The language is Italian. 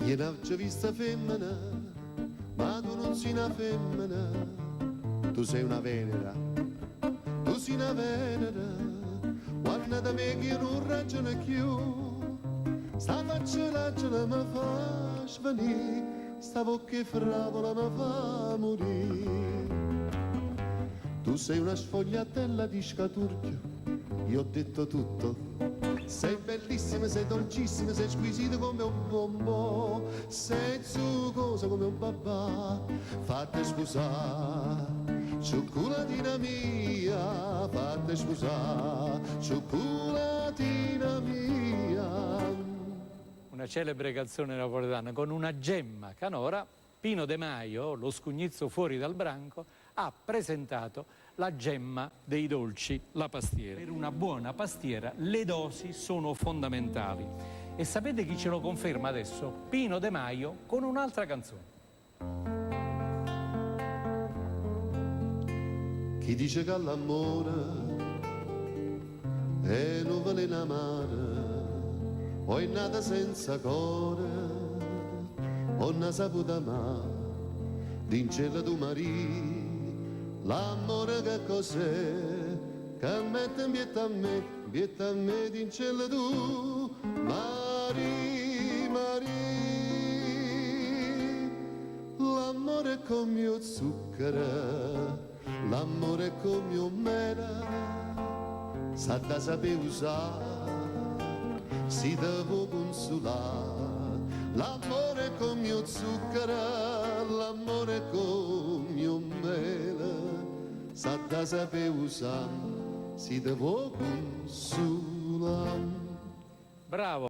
Io non ho vista femmina, ma tu non sei una femmina, tu sei una Venera, tu sei una Venera, guarda da me che io non ragiono più, sta faccia mi fa svenire, sta bocca fravola mi fa morire. Tu sei una sfogliatella di scaturchio, io ho detto tutto. Sei bellissima, sei dolcissima, sei squisita come un bonbon, sei succosa come un babà, fate scusare, cioccolattina mia, fate scusare, cioccolattina mia. Una celebre canzone napoletana con una gemma canora. Pino De Maio, lo scugnizzo fuori dal branco, ha presentato la gemma dei dolci, la pastiera. Per una buona pastiera le dosi sono fondamentali. E sapete chi ce lo conferma adesso? Pino De Maio con un'altra canzone. Chi dice che l'amore è non veleno amare, o è nata senza cuore, o non saputa mai, d'incella tu marì, l'amore che cos'è, che mette in bietta a me, d'incella tu marì, marì, l'amore è come io zucchero, l'amore è come io mela, sa da sapere usare, si deve consolare. L'amore è come mio zucchero, l'amore è come mio mele, sa da sapere usare, si deve consolare. Bravo!